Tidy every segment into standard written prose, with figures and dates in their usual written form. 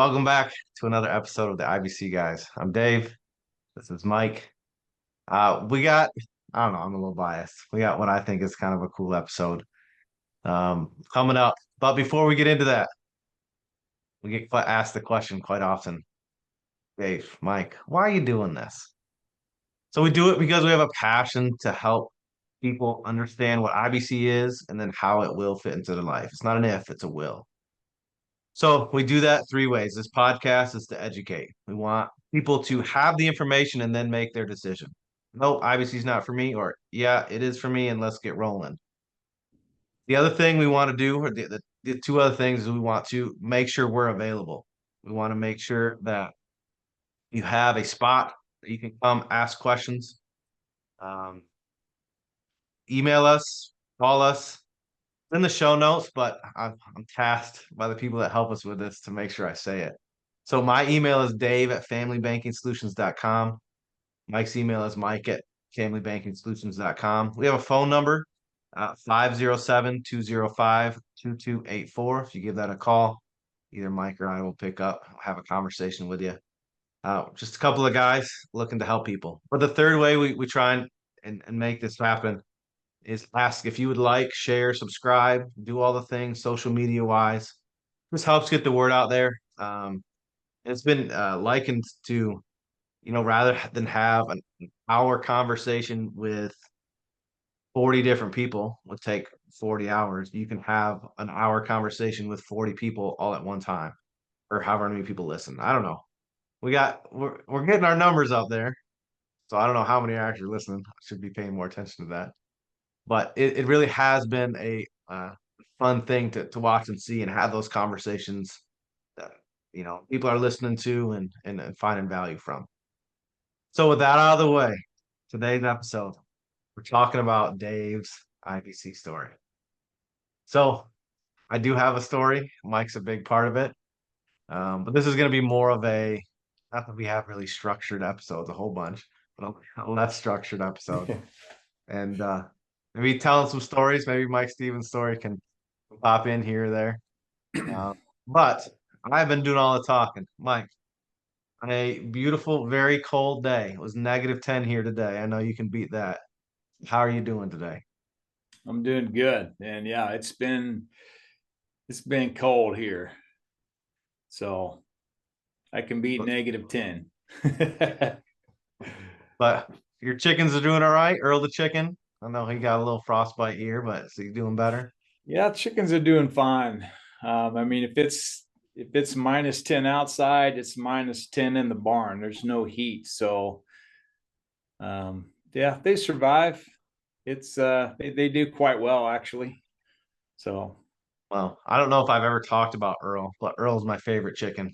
Welcome back to another episode of the IBC Guys. I'm Dave. This is Mike. We got, I don't know, I'm a little biased. We got what I think is kind of a cool episode coming up. But before we get into that, we get asked the question quite often, Dave, Mike, why are you doing this? So we do it because we have a passion to help people understand what IBC is and then how it will fit into their life. It's not an if, it's a will. So we do that three ways. This podcast is to educate. We want people to have the information and then make their decision. No, IBC is not for me, or yeah, it is for me, and let's get rolling. The other thing we want to do, or the two other things, is we want to make sure we're available. We want to make sure that you have a spot that you can come ask questions, um, email us, call us, in the show notes, but I'm tasked by the people that help us with this to make sure I say it. So my email is dave@familybankingsolutions.com. Mike's email is mike@familybankingsolutions.com. We have a phone number, 507-205-2284. If you give that a call, either Mike or I will pick up, have a conversation with you. Just a couple of guys looking to help people. But the third way we try and make this happen is ask if you would like, share, subscribe, do all the things social media wise. This helps get the word out there. It's been likened to, rather than have an hour conversation with 40 different people, would take 40 hours. You can have an hour conversation with 40 people all at one time, or however many people listen. I don't know. We're getting our numbers up there. So I don't know how many are actually listening. I should be paying more attention to that. But it really has been a fun thing to watch and see and have those conversations that people are listening to and finding value from. So with that out of the way, today's episode, we're talking about Dave's IBC story. So I do have a story. Mike's a big part of it. But this is going to be more of a, not that we have really structured episodes, a whole bunch, but a less structured episode. And maybe telling some stories. Maybe Mike Stevens' story can pop in here or there. But I've been doing all the talking. Mike, on a beautiful, very cold day. It was -10 here today. I know you can beat that. How are you doing today? I'm doing good. And yeah, it's been cold here. So I can beat -10. But your chickens are doing all right. Earl the Chicken. I know he got a little frostbite here, but is he doing better? Yeah, chickens are doing fine. I mean, if it's -10 outside, it's -10 in the barn. There's no heat. So yeah, they survive. It's they do quite well actually. So Well, I don't know if I've ever talked about Earl, but Earl's my favorite chicken.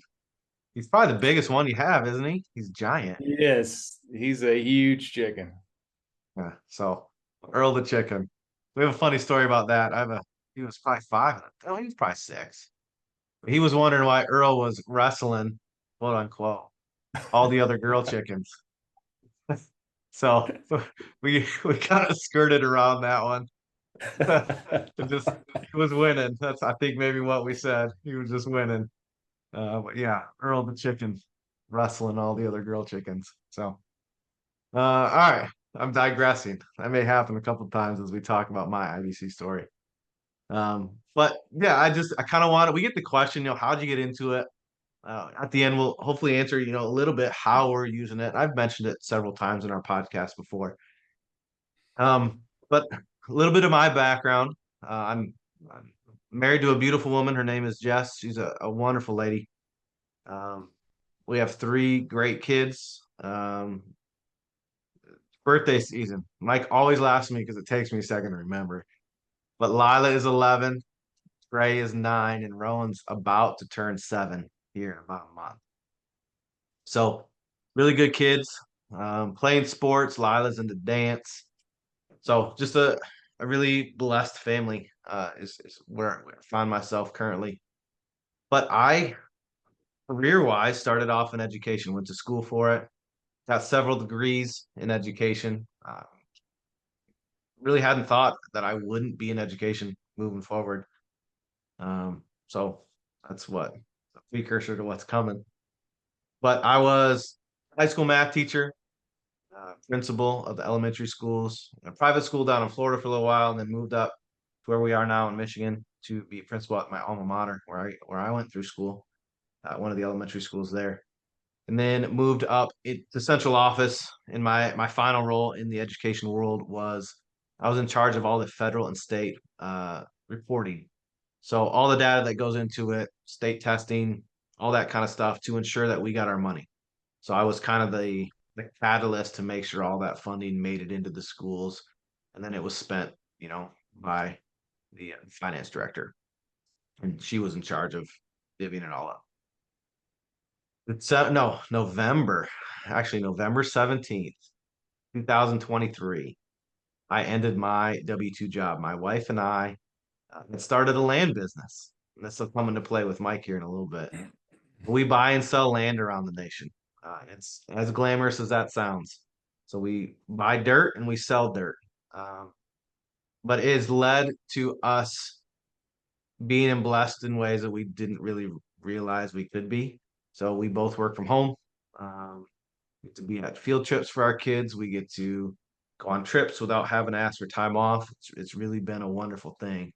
He's probably the biggest one you have, isn't he? He's giant. yes, he's a huge chicken. Yeah. So Earl the Chicken. We have a funny story about that. He was probably five. Oh, he was probably six. He was wondering why Earl was wrestling, quote unquote, all the other girl chickens. So we kind of skirted around that one. He was winning. That's I think maybe what we said. He was just winning. But yeah, Earl the Chicken wrestling all the other girl chickens. So all right. I'm digressing. That may happen a couple of times as we talk about my IBC story. But yeah, I kind of we get the question, how'd you get into it? At the end, we'll hopefully answer, a little bit how we're using it. I've mentioned it several times in our podcast before. But a little bit of my background. I'm married to a beautiful woman. Her name is Jess. She's a wonderful lady. We have three great kids. Birthday season. Mike always laughs at me because it takes me a second to remember. But Lila is 11, Gray is 9, and Rowan's about to turn 7 here in about a month. So really good kids. Playing sports. Lila's into dance. So just a really blessed family is where I find myself currently. But I, career-wise, started off in education, went to school for it, got several degrees in education. Really hadn't thought that I wouldn't be in education moving forward. So that's what precursor to what's coming. But I was a high school math teacher, principal of the elementary schools, a private school down in Florida for a little while, and then moved up to where we are now in Michigan to be principal at my alma mater, where I went through school, one of the elementary schools there, and then moved up to central office. And my final role in the education world was I was in charge of all the federal and state reporting. So all the data that goes into it, state testing, all that kind of stuff to ensure that we got our money. So I was kind of the catalyst to make sure all that funding made it into the schools, and then it was spent, by the finance director, and she was in charge of divvying it all up. It's no November, actually November 17th, 2023. I ended my W-2 job. My wife and I had started a land business. And this will come into play with Mike here in a little bit. We buy and sell land around the nation. It's as glamorous as that sounds. So we buy dirt and we sell dirt. But it has led to us being blessed in ways that we didn't really realize we could be. So we both work from home. We get to be at field trips for our kids. We get to go on trips without having to ask for time off. It's really been a wonderful thing.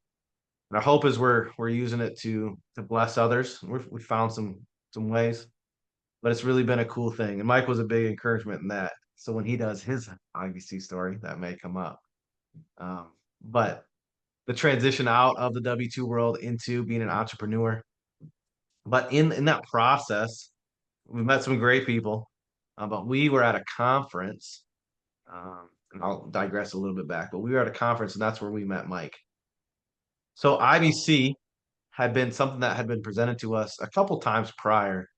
And our hope is we're using it to bless others. We found some ways, but it's really been a cool thing. And Mike was a big encouragement in that. So when he does his IBC story, that may come up. But the transition out of the W-2 world into being an entrepreneur. But in that process, we met some great people. But we were at a conference, and I'll digress a little bit back, but we were at a conference, and that's where we met Mike. So IBC had been something that had been presented to us a couple times prior.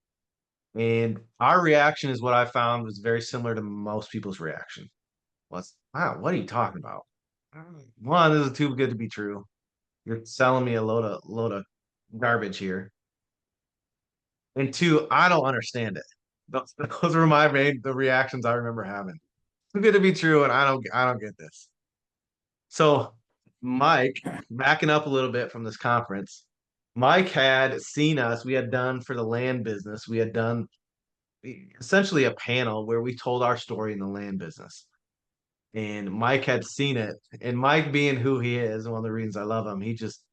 And our reaction is what I found was very similar to most people's reaction. Was, wow, what are you talking about? One, this is too good to be true. You're selling me a load of garbage here. And two, I don't understand it. Those were the reactions I remember having. Too good to be true, and I don't get this. So Mike, backing up a little bit from this conference, Mike had seen us. We had done for the land business. We had done essentially a panel where we told our story in the land business. And Mike had seen it. And Mike, being who he is, one of the reasons I love him, he just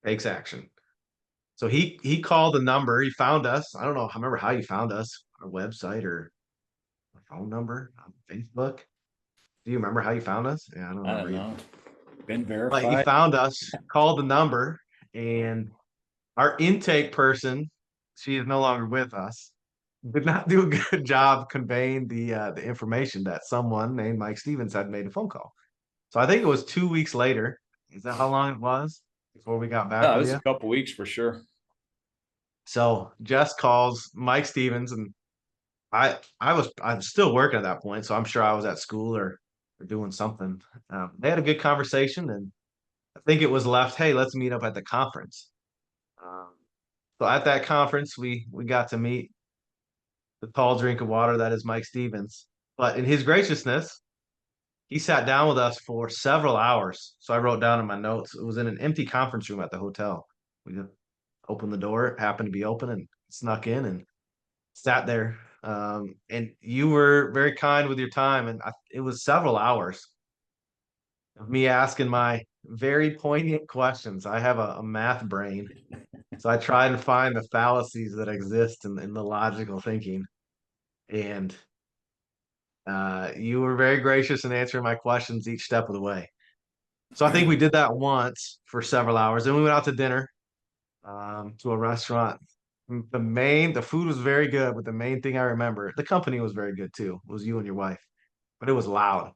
takes action. So he called the number. He found us. I don't know. I remember how you found us, our website or a phone number on Facebook. Do you remember how you found us? Yeah, I don't I don't remember. know. Been But he verified. found us, called the number, and our intake person, she is no longer with us, did not do a good job conveying the information that someone named Mike Stevens had made a phone call. So I think it was 2 weeks later. Is that how long it was before we got back Yeah, it with was you? a couple weeks for sure. So Jess calls Mike Stevens, and I was still working at that point, so I'm sure I was at school or doing something. They had a good conversation, and I think it was left, hey, let's meet up at the conference. Um, so at that conference, we got to meet the tall drink of water that is Mike Stevens. But in his graciousness, he sat down with us for several hours. So I wrote down in my notes, it was in an empty conference room at the hotel. We just opened the door, it happened to be open, and snuck in and sat there. And you were very kind with your time, and it was several hours of me asking my very poignant questions. I have a math brain, so I try to find the fallacies that exist in the logical thinking. And you were very gracious in answering my questions each step of the way. So I think we did that once for several hours. Then we went out to dinner to a restaurant. The food was very good, but the main thing I remember, the company was very good too, was you and your wife, but it was loud.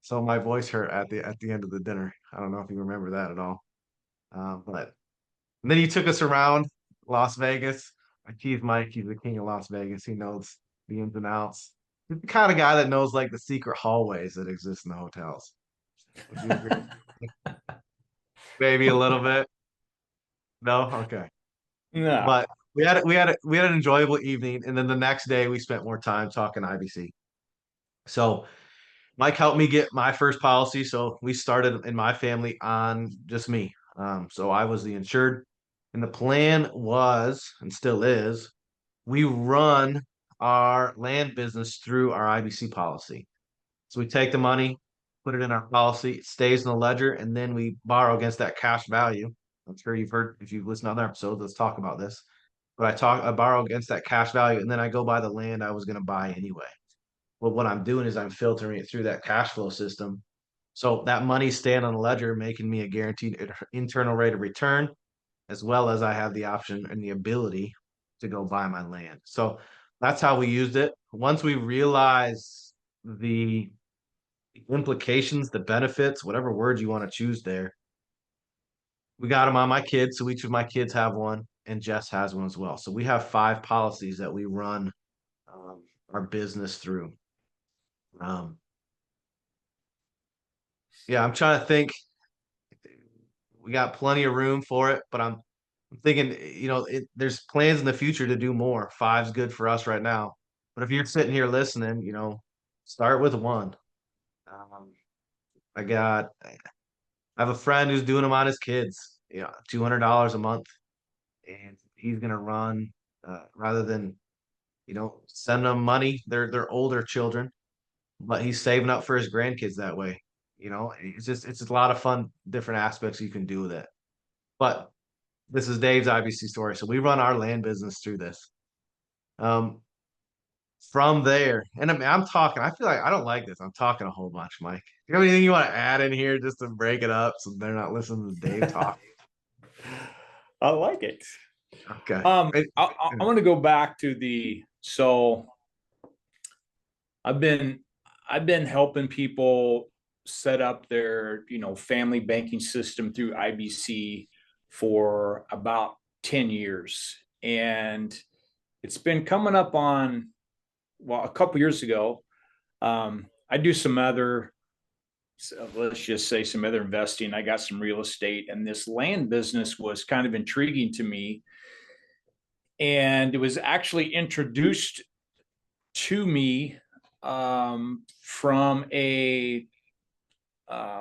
So my voice hurt at the end of the dinner. I don't know if you remember that at all. But and then you took us around Las Vegas. I tease Mike, he's the king of Las Vegas. He knows the ins and outs. He's the kind of guy that knows like the secret hallways that exist in the hotels. Would you agree? Maybe a little bit. No? Okay. No. But we had an enjoyable evening, and then the next day we spent more time talking IBC. So Mike helped me get my first policy. So we started in my family on just me. So I was the insured, And the plan was, and still is, we run our land business through our IBC policy. So we take the money, put it in our policy, it stays in the ledger, and then we borrow against that cash value. I'm sure you've heard, if you've listened to other episodes, let's talk about this. But I borrow against that cash value, and then I go buy the land I was going to buy anyway. Well, what I'm doing is I'm filtering it through that cash flow system. So that money's staying on the ledger, making me a guaranteed internal rate of return, as well as I have the option and the ability to go buy my land. So that's how we used it. Once we realize the implications, the benefits, whatever word you want to choose there, we got them on my kids. So each of my kids have one, and Jess has one as well. So we have 5 policies that we run our business through. Yeah, I'm trying to think. We got plenty of room for it, but I'm thinking, there's plans in the future to do more. 5's good for us right now. But if you're sitting here listening, start with 1. Um, I have a friend who's doing them on his kids, $200 a month, and he's gonna run rather than send them money. They're older children, but he's saving up for his grandkids that way. It's a lot of fun, different aspects you can do with it. But this is Dave's IBC story, so we run our land business through this. From there, and I'm talking. I feel like I don't like this. I'm talking a whole bunch, Mike. You have anything you want to add in here just to break it up so they're not listening to Dave talk? I like it. Okay. I want to go back to so I've been helping people set up their, family banking system through IBC for about 10 years. And it's been coming up on, a couple years ago, I do some other, let's just say some other investing. I got some real estate, and this land business was kind of intriguing to me. And it was actually introduced to me from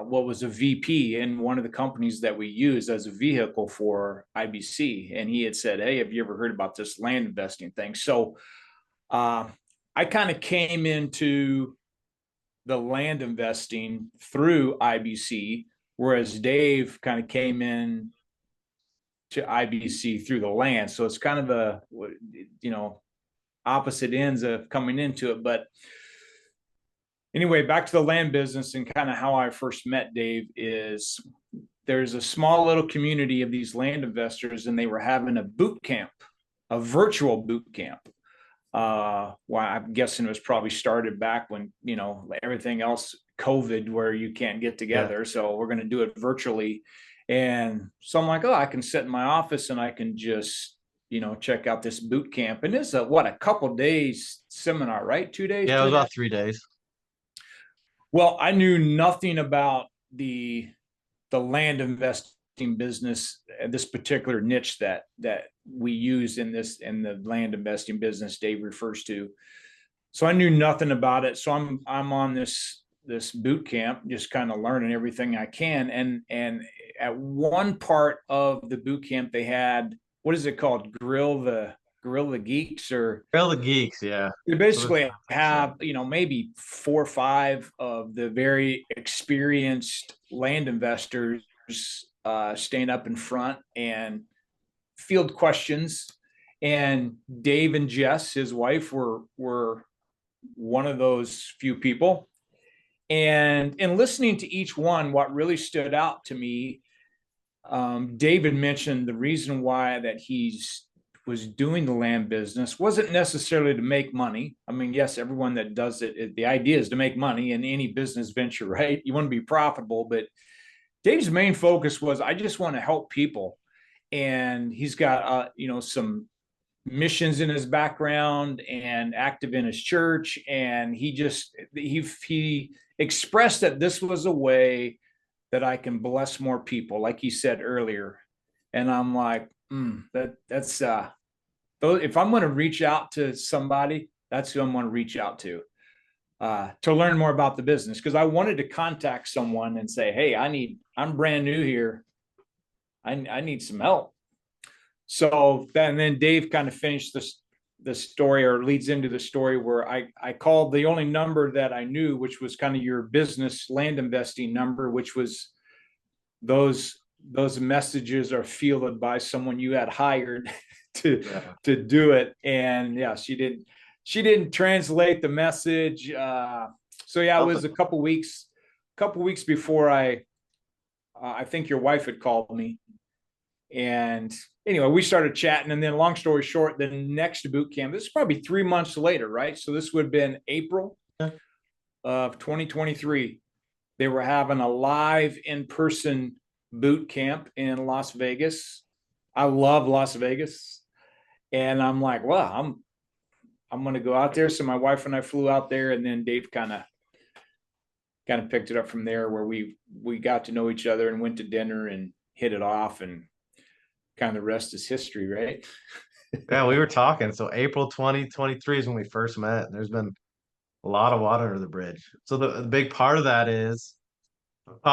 what was a VP in one of the companies that we use as a vehicle for IBC. And he had said, "Hey, have you ever heard about this land investing thing?" So I kind of came into the land investing through IBC, whereas Dave kind of came in to IBC through the land. So it's kind of opposite ends of coming into it. But anyway, back to the land business and kind of how I first met Dave is there's a small little community of these land investors, and they were having a boot camp, a virtual boot camp. Well, I'm guessing it was probably started back when, everything else, COVID, where you can't get together. Yeah. So we're going to do it virtually. And so I'm like, I can sit in my office and I can just, check out this boot camp. And it's a couple days seminar, right? 2 days? Yeah, it was about 3 days. Well, I knew nothing about the land investing business, this particular niche that we use in the land investing business Dave refers to. So I knew nothing about it. So I'm on this boot camp, just kind of learning everything I can. And at one part of the boot camp, they had, what is it called? Grill the Geeks, or Grill the Geeks, yeah. They basically have, maybe 4 or 5 of the very experienced land investors stand up in front and field questions. And Dave and Jess, his wife, were one of those few people. And in listening to each one, what really stood out to me, David mentioned the reason why that was doing the land business wasn't necessarily to make money. I mean, yes, everyone that does it, the idea is to make money in any business venture, right? You want to be profitable, but Dave's main focus was, I just want to help people. And he's got, some missions in his background and active in his church. And he expressed that this was a way that I can bless more people, like he said earlier. And I'm like, that's if I'm going to reach out to somebody, that's who I'm going to reach out to learn more about the business. Because I wanted to contact someone and say, "Hey, I'm brand new here. I need some help." So then Dave kind of finished the story, or leads into the story, where I called the only number that I knew, which was kind of your business land investing number, which was those those messages are fielded by someone you had hired to Yeah. to do it. And yeah, she didn't translate the message. So yeah, it was Something. a couple weeks before I think your wife had called me. And anyway, we started chatting, and then long story short, the next boot camp, this is probably 3 months later, right? So this would have been April Yeah. of 2023. They were having a live in-person boot camp in Las Vegas. I love Las Vegas. And I'm like, well, I'm going to go out there. So my wife and I flew out there, and then Dave kind of picked it up from there, where we got to know each other and went to dinner and hit it off, and kind of the rest is history, right? Yeah, we were talking. So April 2023 is when we first met. There's been a lot of water under the bridge. So the big part of that is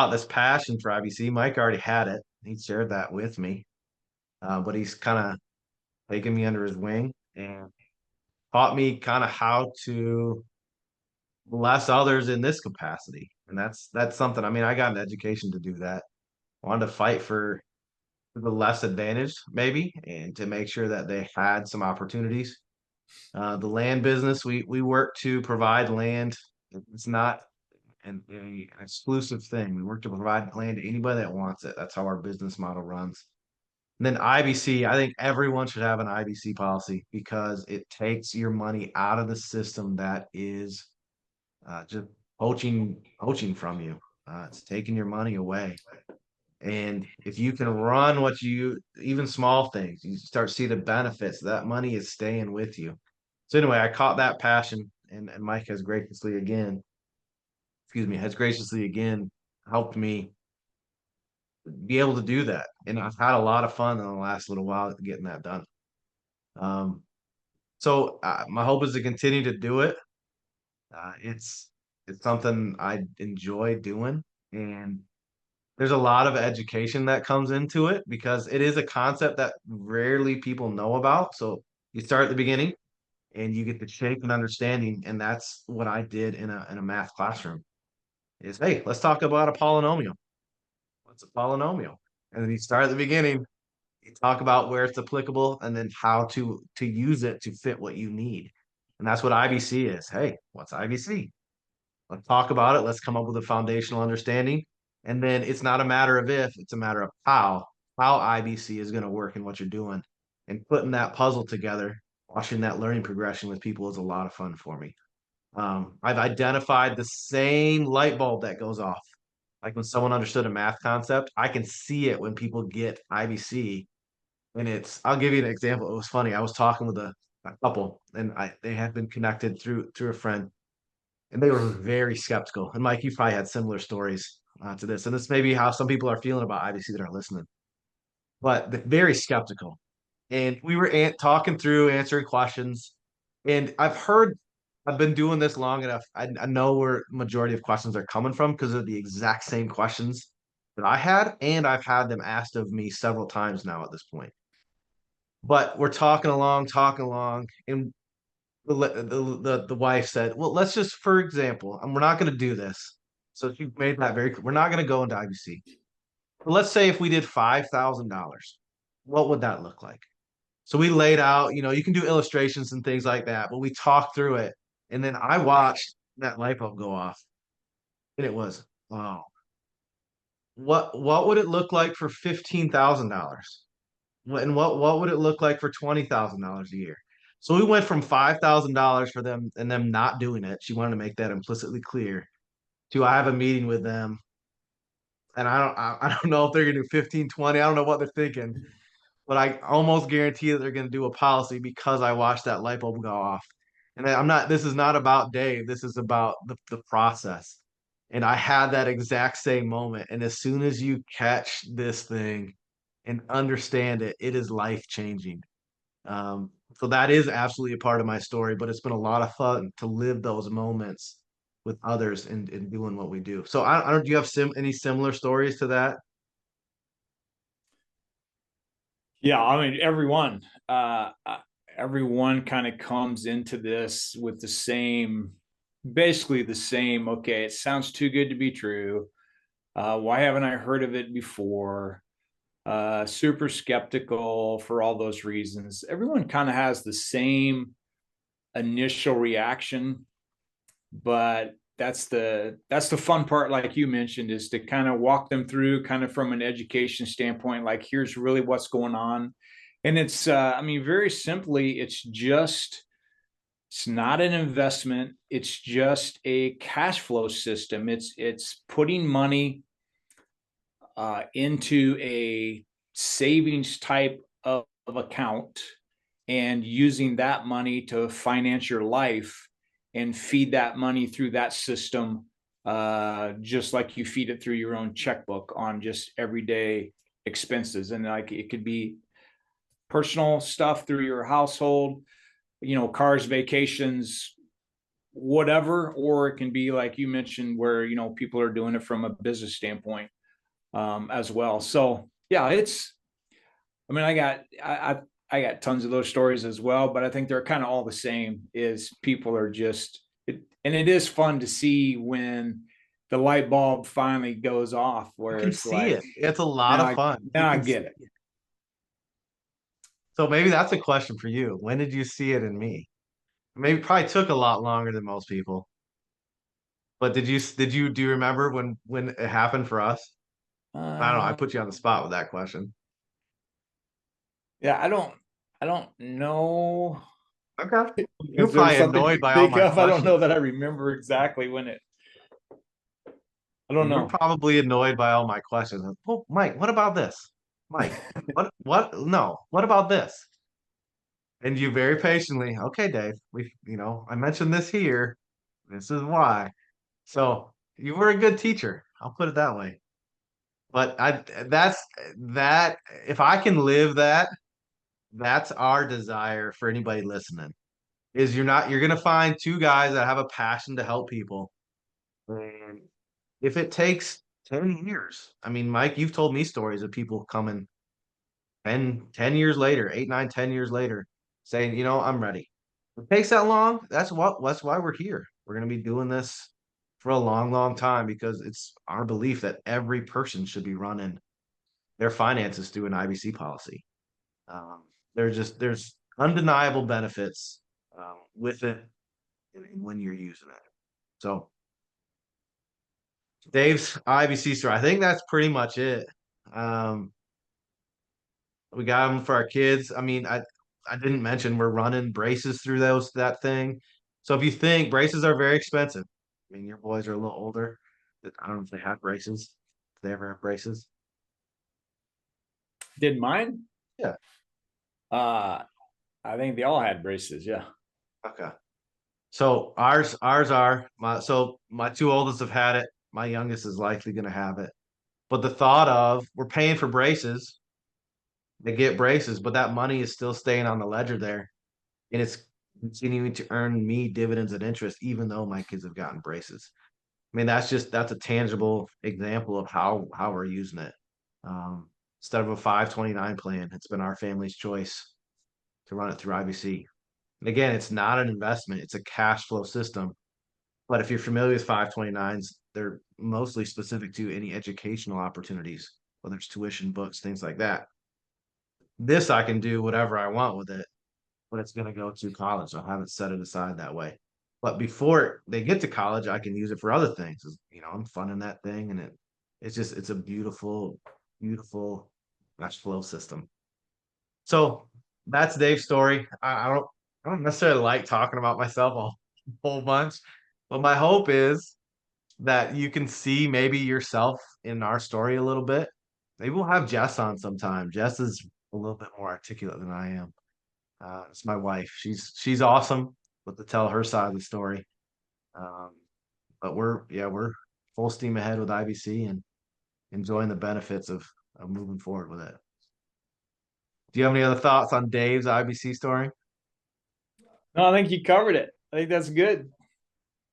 this passion for IBC. Mike already had it. He shared that with me. But he's kind of taken me under his wing and taught me kind of how to bless others in this capacity. And that's something. I mean, I got an education to do that. I wanted to fight for the less advantaged, maybe, and to make sure that they had some opportunities. The land business, we work to provide land. It's not an exclusive thing. We work to provide land to anybody that wants it. That's how our business model runs. And then IBC, I think everyone should have an IBC policy because it takes your money out of the system that is just poaching from you. It's taking your money away. And if you can run even small things, you start to see the benefits. That money is staying with you. So anyway, I caught that passion, and Mike has graciously again helped me be able to do that. And I've had a lot of fun in the last little while getting that done. Um, so my hope is to continue to do it. It's something I enjoy doing, and there's a lot of education that comes into it because it is a concept that rarely people know about. So you start at the beginning and you get the shape and understanding, and that's what I did in a math classroom. Is hey, let's talk about a polynomial. What's a polynomial? And then you start at the beginning, you talk about where it's applicable, and then how to use it to fit what you need. And that's what IBC is. Hey, what's IBC? Let's talk about it. Let's come up with a foundational understanding. And then it's not a matter of if, it's a matter of how IBC is going to work in what you're doing. And putting that puzzle together, watching that learning progression with people is a lot of fun for me. I've identified the same light bulb that goes off. Like when someone understood a math concept, I can see it when people get IBC. And I'll give you an example. It was funny. I was talking with a couple, and they had been connected through a friend, and they were very skeptical. And Mike, you probably had similar stories to this, and this may be how some people are feeling about IBC that are listening, but they're very skeptical. And we were talking through, answering questions, and I've been doing this long enough. I know where majority of questions are coming from because of the exact same questions that I had, and I've had them asked of me several times now at this point. But we're talking along, and the wife said, "Well, let's just, for example, and we're not going to do this." So she made that very clear. We're not going to go into IBC. But let's say if we did $5,000, what would that look like? So we laid out, you can do illustrations and things like that, but we talked through it, and then I watched that light bulb go off, and it was, wow, what would it look like for $15,000? And what would it look like for $20,000 a year? So we went from $5,000 for them and them not doing it. She wanted to make that implicitly clear. To I have a meeting with them, and I don't know if they're gonna do 15, 20. I don't know what they're thinking, but I almost guarantee that they're gonna do a policy because I watched that light bulb go off. And I'm not. This is not about Dave. This is about the process. And I had that exact same moment. And as soon as you catch this thing and understand it, it is life changing. So that is absolutely a part of my story, but it's been a lot of fun to live those moments with others in doing what we do. So I don't, do you have any similar stories to that? Yeah, I mean, everyone kind of comes into this with the same, basically the same. Okay, it sounds too good to be true. Why haven't I heard of it before? Super skeptical for all those reasons. Everyone kind of has the same initial reaction, but that's the fun part, like you mentioned, is to kind of walk them through kind of from an education standpoint, like here's really what's going on. And it's I mean, very simply, it's not an investment, it's just a cash flow system. It's putting money into a savings type of account and using that money to finance your life and feed that money through that system, just like you feed it through your own checkbook on just everyday expenses. And like it could be personal stuff through your household, cars, vacations, whatever, or it can be like you mentioned, where people are doing it from a business standpoint, as well. So yeah, I mean, I got tons of those stories as well, but I think they're kind of all the same. Is people are just it, and it is fun to see when the light bulb finally goes off, You where can it's see like, it. It's a lot now of I fun. You now I can get see it. it. So maybe that's a question for you. When did you see it in me? Maybe probably took a lot longer than most people. But do you remember when it happened for us? I don't know. I Uh, put you on the spot with that question. yeah, I don't know. Okay. You're Is there probably something annoyed you by all think my of? I don't know questions. that I remember exactly when it. I don't You're know. probably annoyed by all my questions. Oh, Mike, what about this? Mike, what? No, what about this? And you very patiently, okay, Dave, I mentioned this here. This is why. So you were a good teacher. I'll put it that way. But that if I can live that, that's our desire for anybody listening. Is you're gonna find two guys that have a passion to help people. And if it takes 10 years, I mean, Mike, you've told me stories of people coming 10 years later, 8, 9, 10 years later, saying, I'm ready. If it takes that long, that's why we're here. We're gonna be doing this for a long, long time because it's our belief that every person should be running their finances through an IBC policy. Um, there's undeniable benefits with it when you're using it. So Dave's IBC story, I think that's pretty much it. Um, we got them for our kids. I mean, I didn't mention we're running braces through that thing. So if you think braces are very expensive, I mean, your boys are a little older. I don't know if they have braces. If they ever have braces? Did mine? Yeah. Uh, I think they all had braces. Yeah. Okay. So ours are my two oldest have had it. My youngest is likely going to have it. But the thought of we're paying for braces, they get braces, but that money is still staying on the ledger there, and it's continuing to earn me dividends and interest, even though my kids have gotten braces. I mean, that's a tangible example of how we're using it. Um, Instead of a 529 plan, it's been our family's choice to run it through IBC. And again, it's not an investment; it's a cash flow system. But if you're familiar with 529s, they're mostly specific to any educational opportunities, whether it's tuition, books, things like that. This I can do whatever I want with it, but it's going to go to college. I haven't set it aside that way. But before they get to college, I can use it for other things. I'm funding that thing, and it's a beautiful, beautiful cash flow system. So that's Dave's story. I don't necessarily like talking about myself a whole bunch, but my hope is that you can see maybe yourself in our story a little bit. Maybe we'll have Jess on sometime. Jess is a little bit more articulate than I am. It's my wife. She's awesome, but to tell her side of the story. Um, but we're full steam ahead with IBC and enjoying the benefits of moving forward with it. Do you have any other thoughts on Dave's IBC story? No, I think you covered it. I think that's good.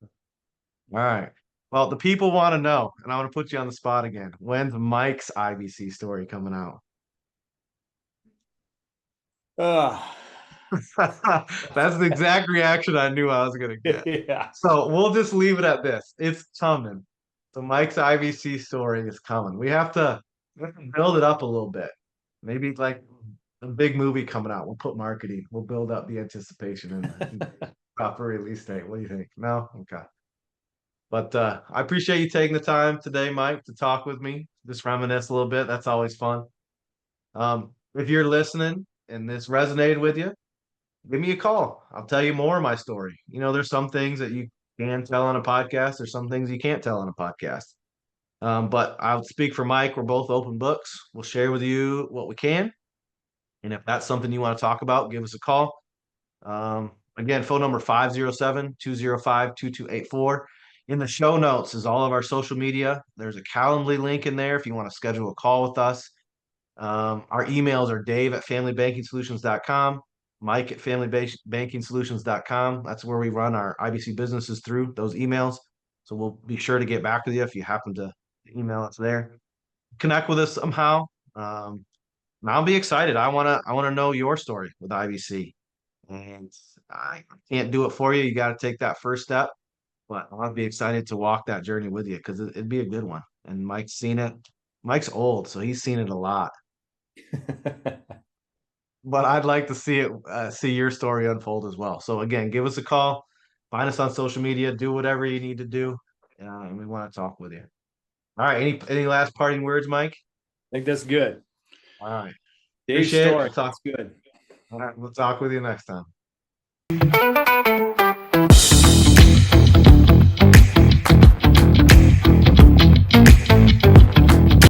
All right. Well, the people want to know, and I want to put you on the spot again. When's Mike's IBC story coming out? Uh, That's the exact reaction I knew I was gonna get. yeah. So we'll just leave it at this. It's coming. So Mike's IBC story is coming. We have to build it up a little bit. Maybe like a big movie coming out. We'll put marketing. We'll build up the anticipation and the proper release date. What do you think? No? Okay. But I appreciate you taking the time today, Mike, to talk with me, just reminisce a little bit. That's always fun. If you're listening and this resonated with you, give me a call. I'll tell you more of my story. There's some things that you can tell on a podcast. There's some things you can't tell on a podcast. But I'll speak for Mike. We're both open books. We'll share with you what we can. And if that's something you want to talk about, give us a call. Again, phone number 507-205-2284. In the show notes is all of our social media. There's a Calendly link in there if you want to schedule a call with us. Our emails are dave@familybankingsolutions.com, mike@familybankingsolutions.com. That's where we run our IBC businesses through those emails. So we'll be sure to get back with you if you happen to email us there. Connect with us somehow. And I'll be excited. I wanna know your story with IBC. And I can't do it for you. You got to take that first step. But I'll be excited to walk that journey with you because it'd be a good one. And Mike's seen it. Mike's old, so he's seen it a lot. But I'd like to see your story unfold as well. So again, give us a call, find us on social media, do whatever you need to do, and we want to talk with you. All right. Any last parting words, Mike? I think that's good. All right. Dave's Appreciate story. it. That's good. All right. We'll talk with you next time.